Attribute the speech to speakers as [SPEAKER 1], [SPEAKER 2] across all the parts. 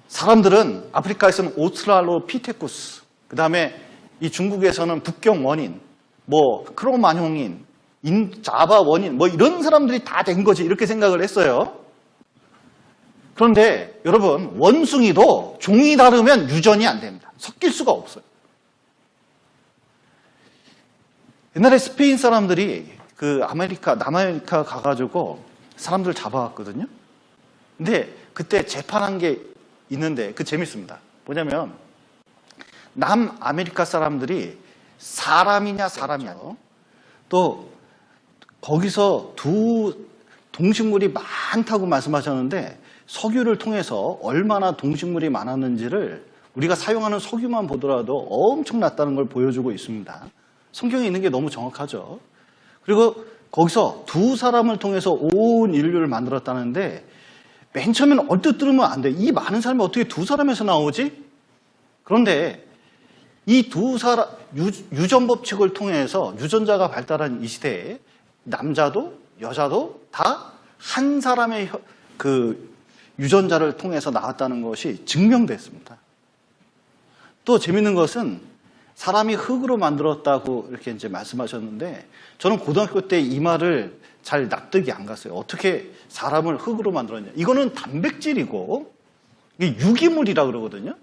[SPEAKER 1] 사람들은 아프리카에서는 오스트랄로피테쿠스, 그 다음에 이 중국에서는 북경 원인, 뭐 크로마뇽인, 자바 원인, 뭐 이런 사람들이 다 된 거지 이렇게 생각을 했어요. 그런데 여러분, 원숭이도 종이 다르면 유전이 안 됩니다. 섞일 수가 없어요. 옛날에 스페인 사람들이 그 남아메리카 가가지고 사람들 잡아왔거든요. 근데 그때 재판한 게 있는데 그 재밌습니다. 뭐냐면 남아메리카 사람들이 사람이냐 사람이 아니고 또 거기서 동식물이 많다고 말씀하셨는데 석유를 통해서 얼마나 동식물이 많았는지를 우리가 사용하는 석유만 보더라도 엄청났다는 걸 보여주고 있습니다. 성경에 있는 게 너무 정확하죠. 그리고 거기서 두 사람을 통해서 온 인류를 만들었다는데 맨 처음에는 얼뜻 들으면 안 돼. 이 많은 사람이 어떻게 두 사람에서 나오지? 그런데 이 두 사람, 유전 법칙을 통해서 유전자가 발달한 이 시대에 남자도 여자도 다 한 사람의 그 유전자를 통해서 나왔다는 것이 증명됐습니다. 또 재밌는 것은 사람이 흙으로 만들었다고 이렇게 이제 말씀하셨는데 저는 고등학교 때 이 말을 잘 납득이 안 갔어요. 어떻게 사람을 흙으로 만들었냐. 이거는 단백질이고 이게 유기물이라 그러거든요.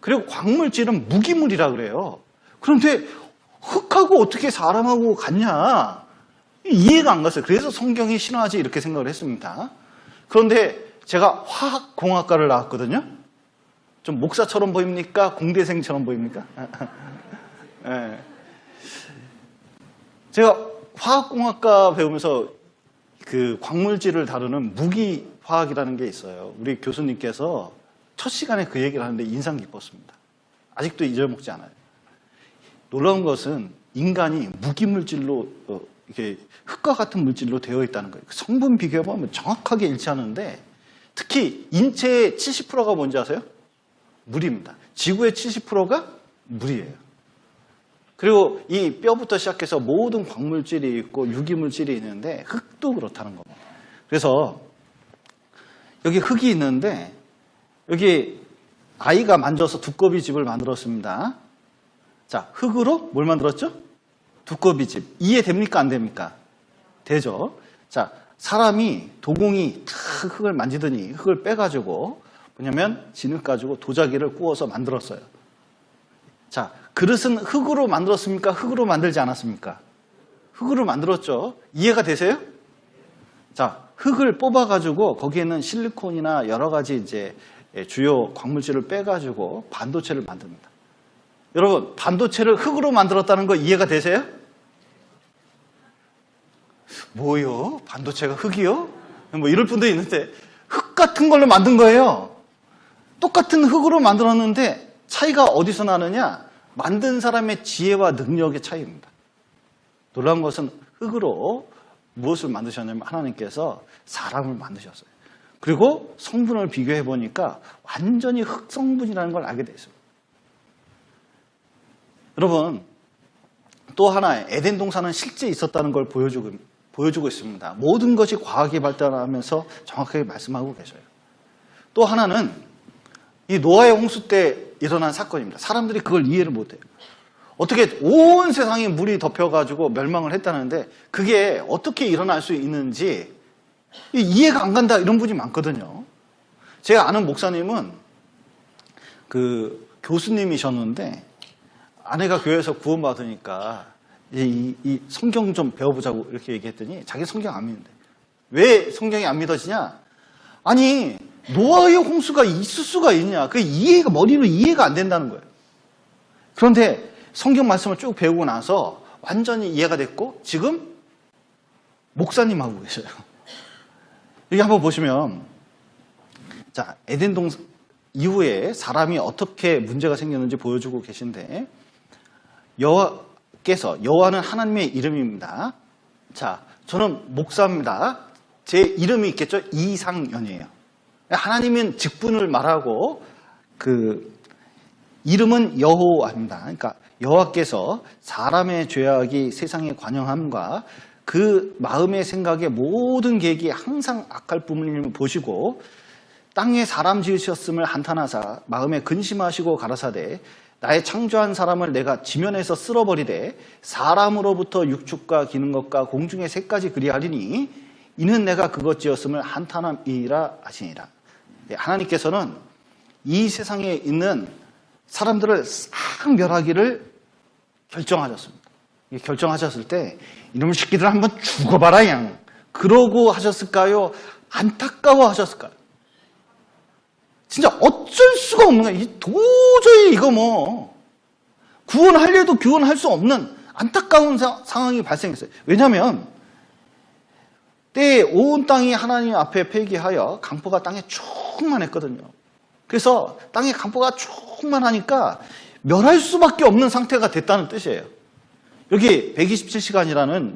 [SPEAKER 1] 그리고 광물질은 무기물이라 그래요. 그런데 흙하고 어떻게 사람하고 같냐. 이해가 안 갔어요. 그래서 성경이 신화지 이렇게 생각을 했습니다. 그런데 제가 화학공학과를 나왔거든요. 좀 목사처럼 보입니까? 공대생처럼 보입니까? 네. 제가 화학공학과 배우면서 그 광물질을 다루는 무기화학이라는 게 있어요. 우리 교수님께서 첫 시간에 그 얘기를 하는데 인상 깊었습니다. 아직도 잊어먹지 않아요. 놀라운 것은 인간이 무기물질로 이렇게 흙과 같은 물질로 되어 있다는 거예요. 성분 비교해보면 정확하게 일치하는데 특히 인체의 70%가 뭔지 아세요? 물입니다. 지구의 70%가 물이에요. 그리고 이 뼈부터 시작해서 모든 광물질이 있고 유기물질이 있는데 흙도 그렇다는 겁니다. 그래서 여기 흙이 있는데 여기 아이가 만져서 두꺼비 집을 만들었습니다. 자, 흙으로 뭘 만들었죠? 두꺼비 집. 이해됩니까? 안 됩니까? 되죠. 자, 사람이 도공이 탁 흙을 만지더니 흙을 빼가지고 뭐냐면 진흙 가지고 도자기를 구워서 만들었어요. 자, 그릇은 흙으로 만들었습니까? 흙으로 만들지 않았습니까? 흙으로 만들었죠. 이해가 되세요? 자, 흙을 뽑아가지고 거기에는 실리콘이나 여러 가지 이제 주요 광물질을 빼가지고 반도체를 만듭니다. 여러분, 반도체를 흙으로 만들었다는 거 이해가 되세요? 뭐요? 반도체가 흙이요? 뭐 이럴 분도 있는데 흙 같은 걸로 만든 거예요. 똑같은 흙으로 만들었는데 차이가 어디서 나느냐? 만든 사람의 지혜와 능력의 차이입니다. 놀라운 것은 흙으로 무엇을 만드셨냐면 하나님께서 사람을 만드셨어요. 그리고 성분을 비교해 보니까 완전히 흙 성분이라는 걸 알게 됐습니다. 여러분, 또 하나의 에덴 동산은 실제 있었다는 걸 보여주고 있습니다. 모든 것이 과학이 발달하면서 정확하게 말씀하고 계셔요. 또 하나는 이 노아의 홍수 때 일어난 사건입니다. 사람들이 그걸 이해를 못해요. 어떻게 온 세상에 물이 덮여가지고 멸망을 했다는데 그게 어떻게 일어날 수 있는지 이해가 안 간다 이런 분이 많거든요. 제가 아는 목사님은 그 교수님이셨는데 아내가 교회에서 구원받으니까 이 성경 좀 배워보자고 이렇게 얘기했더니 자기 성경 안 믿는데. 왜 성경이 안 믿어지냐? 아니 노아의 홍수가 있을 수가 있냐? 그 머리로 이해가 안 된다는 거예요. 그런데 성경 말씀을 쭉 배우고 나서 완전히 이해가 됐고 지금 목사님 하고 계셔요. 여기 한번 보시면 자, 에덴 동산 이후에 사람이 어떻게 문제가 생겼는지 보여주고 계신데 여호와는 하나님의 이름입니다. 자, 저는 목사입니다. 제 이름이 있겠죠? 이상연이에요. 하나님은 직분을 말하고 그 이름은 여호와입니다. 그러니까 여호와께서 사람의 죄악이 세상에 관영함과 그 마음의 생각의 모든 계획이 항상 악할 뿐임을 보시고 땅에 사람 지으셨음을 한탄하사 마음에 근심하시고 가라사대 나의 창조한 사람을 내가 지면에서 쓸어버리되 사람으로부터 육축과 기는 것과 공중의 새까지 그리하리니 이는 내가 그것 지었음을 한탄함이라 하시니라. 하나님께서는 이 세상에 있는 사람들을 싹 멸하기를 결정하셨습니다. 결정하셨을 때 이놈의 새끼들 한번 죽어봐라 양 그러고 하셨을까요? 안타까워 하셨을까요? 진짜 어쩔 수가 없는 거예요. 도저히 이거 뭐 구원하려도 구원할 수 없는 안타까운 상황이 발생했어요. 왜냐하면 때에 온 땅이 하나님 앞에 폐기하여 강포가 땅에 충만했거든요. 그래서 땅에 강포가 충만하니까 멸할 수밖에 없는 상태가 됐다는 뜻이에요. 여기 127시간이라는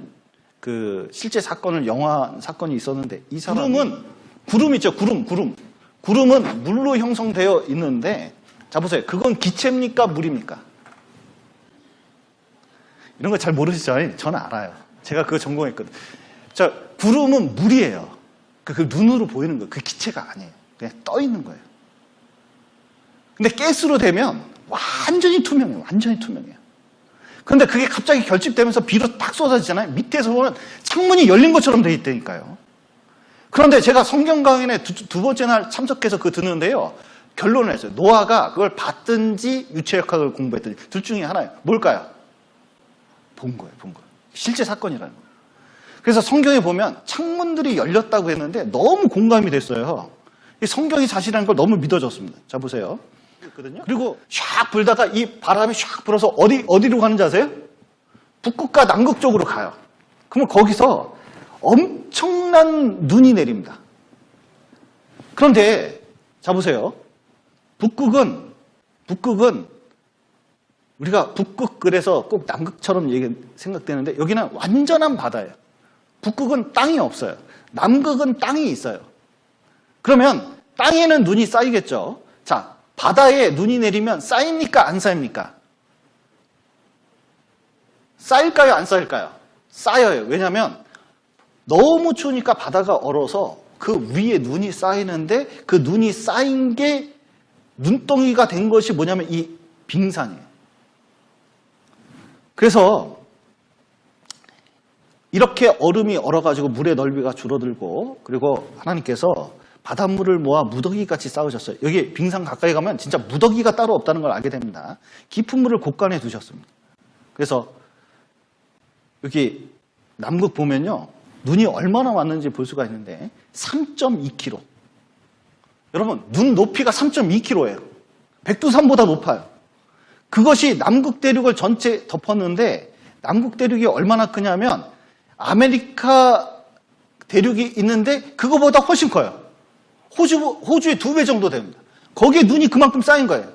[SPEAKER 1] 그 실제 사건을 영화한 사건이 있었는데 이 사람은 구름 있죠. 구름은 물로 형성되어 있는데 자 보세요. 그건 기체입니까? 물입니까? 이런 거 잘 모르시죠? 저는 알아요. 제가 그거 전공했거든요. 자, 구름은 물이에요. 그 눈으로 보이는 거예요. 그 기체가 아니에요. 그냥 떠 있는 거예요. 근데 가스로 되면 완전히 투명해요. 완전히 투명해요. 그런데 그게 갑자기 결집되면서 비로 딱 쏟아지잖아요. 밑에서 보면 창문이 열린 것처럼 돼 있다니까요. 그런데 제가 성경 강연에 두 번째 날 참석해서 그거 듣는데요. 결론을 했어요. 노아가 그걸 봤든지 유체역학을 공부했든지 둘 중에 하나예요. 뭘까요? 본 거예요. 실제 사건이라는 거예요. 그래서 성경에 보면 창문들이 열렸다고 했는데 너무 공감이 됐어요. 성경이 사실이라는 걸 너무 믿어졌습니다. 자 보세요. 그리고 샥 불다가 이 바람이 샥 불어서 어디로 가는지 아세요? 북극과 남극 쪽으로 가요. 그러면 거기서 엄청난 눈이 내립니다. 그런데 자 보세요. 북극은 우리가 북극 그래서 꼭 남극처럼 생각되는데 여기는 완전한 바다예요. 북극은 땅이 없어요. 남극은 땅이 있어요. 그러면 땅에는 눈이 쌓이겠죠. 자, 바다에 눈이 내리면 쌓입니까? 안 쌓입니까? 쌓일까요? 안 쌓일까요? 쌓여요. 왜냐하면 너무 추우니까 바다가 얼어서 그 위에 눈이 쌓이는데 그 눈이 쌓인 게 눈덩이가 된 것이 뭐냐면 이 빙산이에요. 그래서 이렇게 얼음이 얼어가지고 물의 넓이가 줄어들고 그리고 하나님께서 바닷물을 모아 무더기같이 쌓으셨어요. 여기 빙산 가까이 가면 진짜 무더기가 따로 없다는 걸 알게 됩니다. 깊은 물을 곳간에 두셨습니다. 그래서 여기 남극 보면요. 눈이 얼마나 왔는지 볼 수가 있는데 3.2km. 여러분 눈 높이가 3.2km예요. 백두산보다 높아요. 그것이 남극 대륙을 전체 덮었는데 남극 대륙이 얼마나 크냐면 아메리카 대륙이 있는데 그거보다 훨씬 커요. 호주의 2배 정도 됩니다. 거기에 눈이 그만큼 쌓인 거예요.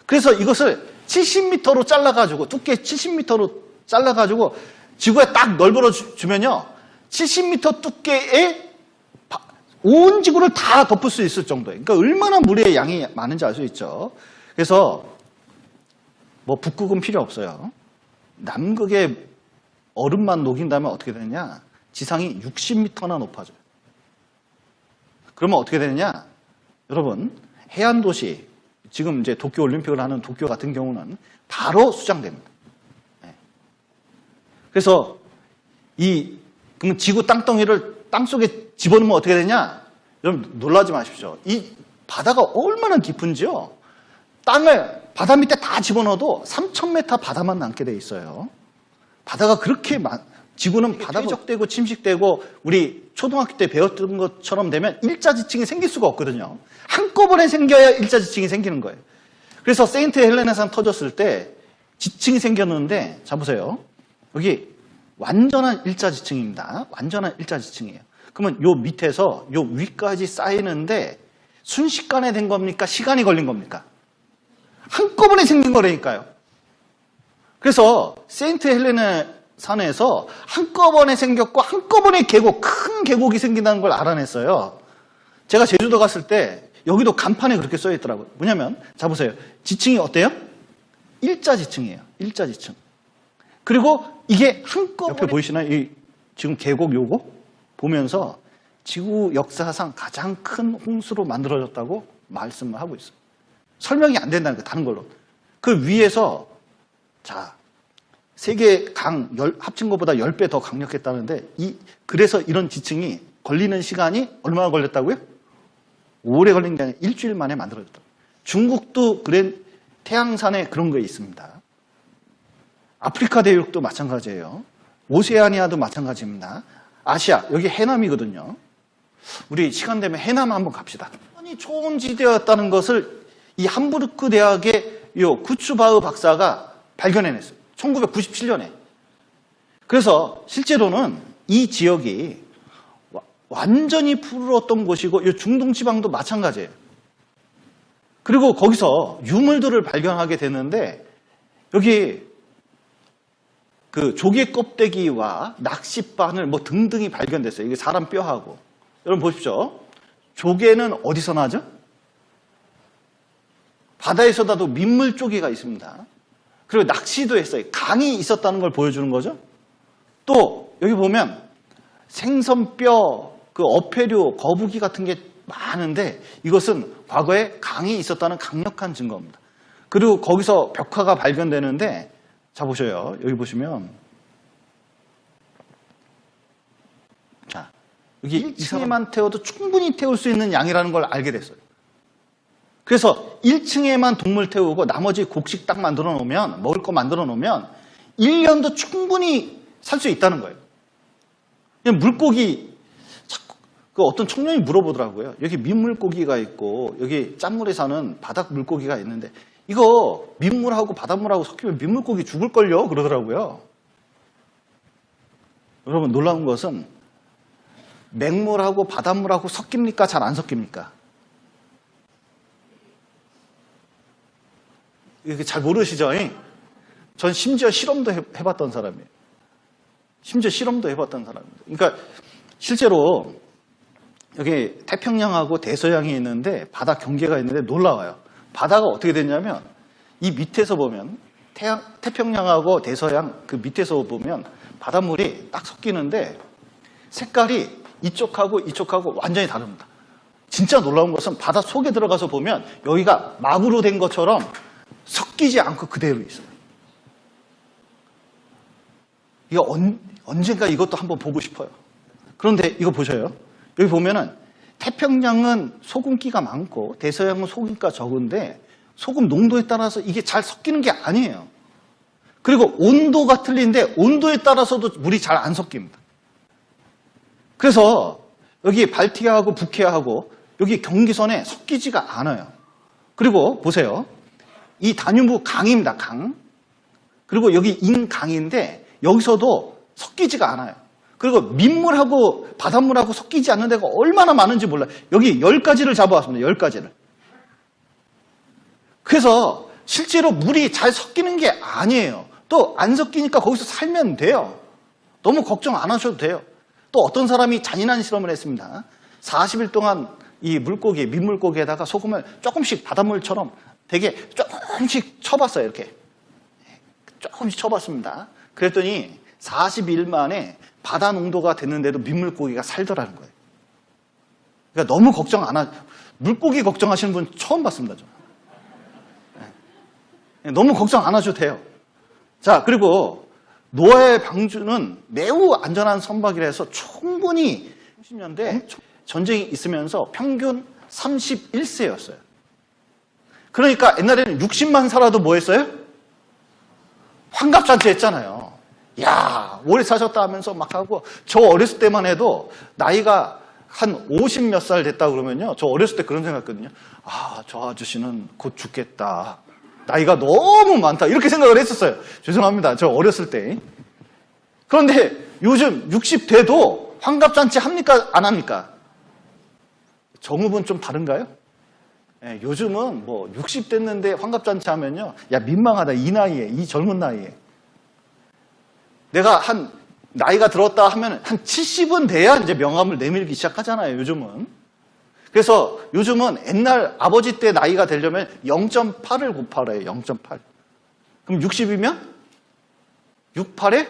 [SPEAKER 1] 그래서 이것을 70m로 잘라가지고 두께 70m로 잘라가지고 지구에 딱 널브러 주면요 70m 두께에 온 지구를 다 덮을 수 있을 정도예요. 그러니까 얼마나 물의 양이 많은지 알 수 있죠. 그래서 뭐 북극은 필요 없어요. 남극의 얼음만 녹인다면 어떻게 되느냐? 지상이 60m나 높아져요. 그러면 어떻게 되느냐? 여러분, 해안 도시, 지금 이제 도쿄 올림픽을 하는 도쿄 같은 경우는 바로 수장됩니다. 네. 그래서 그럼 지구 땅덩이를 땅속에 집어넣으면 어떻게 되냐? 여러분, 놀라지 마십시오. 이 바다가 얼마나 깊은지요? 땅을 바다 밑에 다 집어넣어도 3,000m 바다만 남게 돼 있어요. 바다가 그렇게 지구는 바다가 퇴적되고 침식되고 우리 초등학교 때 배웠던 것처럼 되면 일자지층이 생길 수가 없거든요. 한꺼번에 생겨야 일자지층이 생기는 거예요. 그래서 세인트 헬레나산 터졌을 때 지층이 생겼는데 자 보세요. 여기 완전한 일자지층입니다. 완전한 일자지층이에요. 그러면 요 밑에서 요 위까지 쌓이는데 순식간에 된 겁니까? 시간이 걸린 겁니까? 한꺼번에 생긴 거라니까요. 그래서 세인트 헬레나 산에서 한꺼번에 생겼고 한꺼번에 큰 계곡이 생긴다는 걸 알아냈어요. 제가 제주도 갔을 때 여기도 간판에 그렇게 써 있더라고요. 뭐냐면 자 보세요. 지층이 어때요? 일자지층이에요. 일자지층. 그리고 이게 한꺼번에 옆에 보이시나요? 지금 계곡 요거 보면서 지구 역사상 가장 큰 홍수로 만들어졌다고 말씀을 하고 있어요. 설명이 안 된다는 거예요. 다른 걸로. 그 위에서 자 세계 강 합친 것보다 10배 더 강력했다는데 그래서 이런 지층이 걸리는 시간이 얼마나 걸렸다고요? 오래 걸린 게 아니라 일주일 만에 만들어졌다. 중국도 태양산에 그런 거 있습니다. 아프리카 대륙도 마찬가지예요. 오세아니아도 마찬가지입니다. 아시아, 여기 해남이거든요. 우리 시간 되면 해남 한번 갑시다. 초원지대였다는 것을 이 함부르크 대학의 구츠바흐 박사가 발견해냈어요. 1997년에. 그래서 실제로는 이 지역이 완전히 푸르렀던 곳이고 이 중동 지방도 마찬가지예요. 그리고 거기서 유물들을 발견하게 되는데 여기 그 조개 껍데기와 낚싯바늘 뭐 등등이 발견됐어요. 이게 사람 뼈하고. 여러분 보십시오. 조개는 어디서 나죠? 바다에서 나도 민물 조개가 있습니다. 그리고 낚시도 했어요. 강이 있었다는 걸 보여주는 거죠. 또 여기 보면 생선뼈, 그 어패류, 거북이 같은 게 많은데 이것은 과거에 강이 있었다는 강력한 증거입니다. 그리고 거기서 벽화가 발견되는데 자 보셔요. 여기 보시면 자 여기 1층에만 태워도 충분히 태울 수 있는 양이라는 걸 알게 됐어요. 그래서 1층에만 동물 태우고 나머지 곡식 딱 만들어 놓으면 먹을 거 만들어 놓으면 1년도 충분히 살 수 있다는 거예요. 그냥 물고기 그 어떤 청년이 물어보더라고요. 여기 민물고기가 있고 여기 짠물에 사는 바닥 물고기가 있는데 이거 민물하고 바닷물하고 섞이면 민물고기 죽을걸요? 그러더라고요. 여러분 놀라운 것은 맹물하고 바닷물하고 섞입니까? 잘 안 섞입니까? 이게 잘 모르시죠? 전 심지어 실험도 해봤던 사람이에요. 심지어 실험도 해봤던 사람입니다. 그러니까 실제로 여기 태평양하고 대서양이 있는데 바다 경계가 있는데 놀라워요. 바다가 어떻게 됐냐면 이 밑에서 보면 태평양하고 대서양 그 밑에서 보면 바닷물이 딱 섞이는데 색깔이 이쪽하고 이쪽하고 완전히 다릅니다. 진짜 놀라운 것은 바다 속에 들어가서 보면 여기가 막으로 된 것처럼 섞이지 않고 그대로 있어요. 이거 언젠가 이것도 한번 보고 싶어요. 그런데 이거 보셔요. 여기 보면은 태평양은 소금기가 많고 대서양은 소금기가 적은데 소금 농도에 따라서 이게 잘 섞이는 게 아니에요. 그리고 온도가 틀린데 온도에 따라서도 물이 잘 안 섞입니다. 그래서 여기 발티아하고 북해하고 여기 경기선에 섞이지가 않아요. 그리고 보세요. 이 다뉴브 강입니다. 강. 그리고 여기 인강인데 여기서도 섞이지가 않아요. 그리고 민물하고 바닷물하고 섞이지 않는 데가 얼마나 많은지 몰라요. 여기 10가지를 잡아왔습니다. 10가지를. 그래서 실제로 물이 잘 섞이는 게 아니에요. 또 안 섞이니까 거기서 살면 돼요. 너무 걱정 안 하셔도 돼요. 또 어떤 사람이 잔인한 실험을 했습니다. 40일 동안 이 물고기, 민물고기에다가 소금을 조금씩 바닷물처럼 되게 조금씩 쳐봤어요. 이렇게. 조금씩 쳐봤습니다. 그랬더니 40일 만에 바다 농도가 됐는데도 민물고기가 살더라는 거예요. 그러니까 너무 걱정 안 하죠. 물고기 걱정하시는 분 처음 봤습니다. 너무 걱정 안 하셔도 돼요. 자, 그리고 노아의 방주는 매우 안전한 선박이라 해서 충분히 30년대 전쟁이 있으면서 평균 31세였어요. 그러니까 옛날에는 60만 살아도 뭐 했어요? 환갑잔치 했잖아요. 야, 오래 사셨다 하면서 막 하고, 저 어렸을 때만 해도 나이가 한 50 몇 살 됐다 그러면요. 저 어렸을 때 그런 생각했거든요. 아, 저 아저씨는 곧 죽겠다. 나이가 너무 많다. 이렇게 생각을 했었어요. 죄송합니다. 저 어렸을 때. 그런데 요즘 60 돼도 환갑잔치 합니까? 안 합니까? 정읍은 좀 다른가요? 네, 요즘은 뭐 60 됐는데 환갑잔치 하면요. 야, 민망하다. 이 나이에, 이 젊은 나이에. 내가 한 나이가 들었다 하면 한 70은 돼야 이제 명함을 내밀기 시작하잖아요. 요즘은. 그래서 요즘은 옛날 아버지 때 나이가 되려면 0.8을 곱하래요. 0.8. 그럼 60이면 68에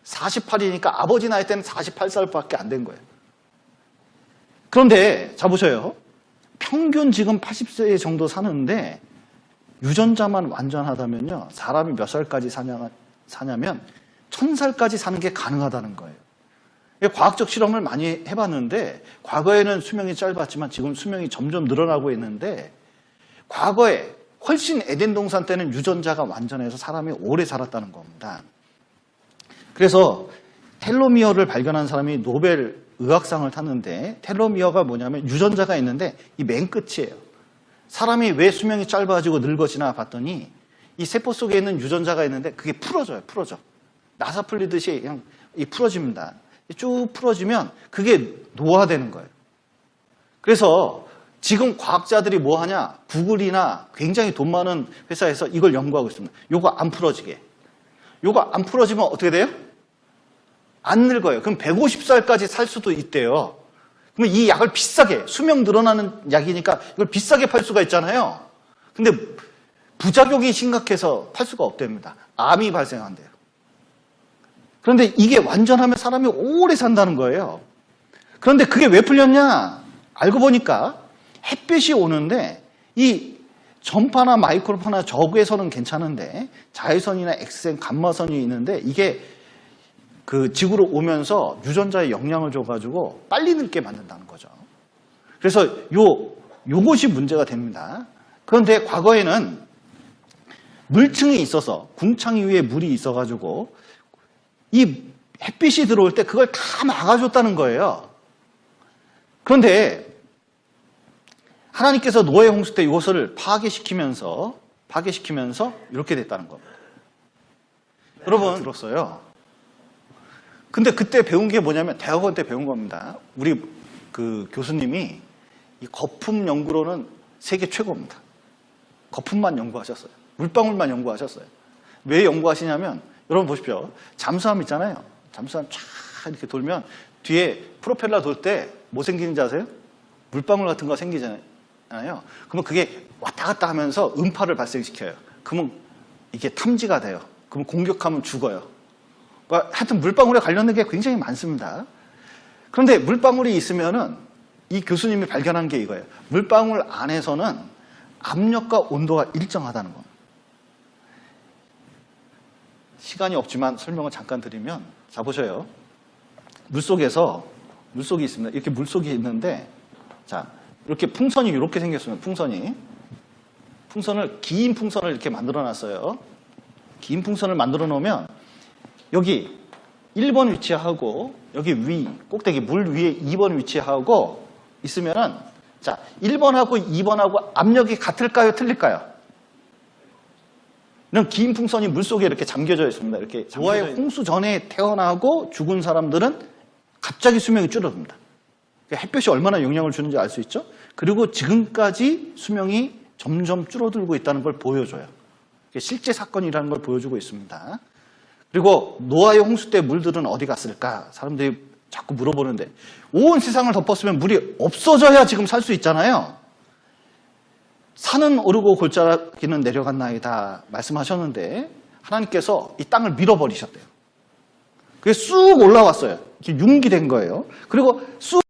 [SPEAKER 1] 48이니까 아버지 나이 때는 48살밖에 안 된 거예요. 그런데 자 보셔요. 평균 지금 80세 정도 사는데 유전자만 완전하다면요. 사람이 몇 살까지 사냐면 1000살까지 사는 게 가능하다는 거예요. 과학적 실험을 많이 해봤는데 과거에는 수명이 짧았지만 지금 수명이 점점 늘어나고 있는데 과거에 훨씬 에덴 동산 때는 유전자가 완전해서 사람이 오래 살았다는 겁니다. 그래서 텔로미어를 발견한 사람이 노벨 의학상을 탔는데 텔로미어가 뭐냐면 유전자가 있는데 이 맨 끝이에요. 사람이 왜 수명이 짧아지고 늙어지나 봤더니 이 세포 속에 있는 유전자가 있는데 그게 풀어져요. 풀어져. 나사 풀리듯이 그냥 풀어집니다. 쭉 풀어지면 그게 노화되는 거예요. 그래서 지금 과학자들이 뭐 하냐? 구글이나 굉장히 돈 많은 회사에서 이걸 연구하고 있습니다. 요거 안 풀어지게. 요거 안 풀어지면 어떻게 돼요? 안 늙어요. 그럼 150살까지 살 수도 있대요. 그러면 이 약을 비싸게, 수명 늘어나는 약이니까 이걸 비싸게 팔 수가 있잖아요. 근데 부작용이 심각해서 팔 수가 없답니다. 암이 발생한대요. 그런데 이게 완전하면 사람이 오래 산다는 거예요. 그런데 그게 왜 풀렸냐? 알고 보니까 햇빛이 오는데 이 전파나 마이크로파나 저구에서는 괜찮은데 자외선이나 엑스線, 감마선이 있는데 이게 그 지구로 오면서 유전자에 영향을 줘가지고 빨리 늙게 만든다는 거죠. 그래서 요것이 문제가 됩니다. 그런데 과거에는 물층이 있어서 궁창 위에 물이 있어가지고 이 햇빛이 들어올 때 그걸 다 막아줬다는 거예요. 그런데 하나님께서 노아의 홍수 때 이것을 파괴시키면서 이렇게 됐다는 겁니다. 여러분 들었어요. 근데 그때 배운 게 뭐냐면 대학원 때 배운 겁니다. 우리 그 교수님이 이 거품 연구로는 세계 최고입니다. 거품만 연구하셨어요. 물방울만 연구하셨어요. 왜 연구하시냐면 여러분 보십시오. 잠수함 있잖아요. 잠수함 쫙 이렇게 돌면 뒤에 프로펠러 돌 때 뭐 생기는지 아세요? 물방울 같은 거 생기잖아요. 그러면 그게 왔다 갔다 하면서 음파를 발생시켜요. 그러면 이게 탐지가 돼요. 그러면 공격하면 죽어요. 하여튼 물방울에 관련된 게 굉장히 많습니다. 그런데 물방울이 있으면은 이 교수님이 발견한 게 이거예요. 물방울 안에서는 압력과 온도가 일정하다는 겁니다. 시간이 없지만 설명을 잠깐 드리면 자 보셔요. 물속이 있습니다. 이렇게 물속이 있는데 자 이렇게 풍선이 이렇게 생겼습니다. 풍선을 긴 풍선을 이렇게 만들어 놨어요. 긴 풍선을 만들어 놓으면 여기 1번 위치하고 여기 꼭대기 물 위에 2번 위치하고 있으면은 자 1번하고 2번하고 압력이 같을까요? 틀릴까요? 이런 긴 풍선이 물속에 이렇게 잠겨져 있습니다. 이렇게 노아의 홍수 전에 태어나고 죽은 사람들은 갑자기 수명이 줄어듭니다. 햇볕이 얼마나 영향을 주는지 알 수 있죠? 그리고 지금까지 수명이 점점 줄어들고 있다는 걸 보여줘요. 실제 사건이라는 걸 보여주고 있습니다. 그리고 노아의 홍수 때 물들은 어디 갔을까? 사람들이 자꾸 물어보는데 온 세상을 덮었으면 물이 없어져야 지금 살 수 있잖아요. 산은 오르고 골짜기는 내려갔나이다 말씀하셨는데 하나님께서 이 땅을 밀어버리셨대요. 그게 쑥 올라왔어요. 이렇게 융기된 거예요. 그리고 쑥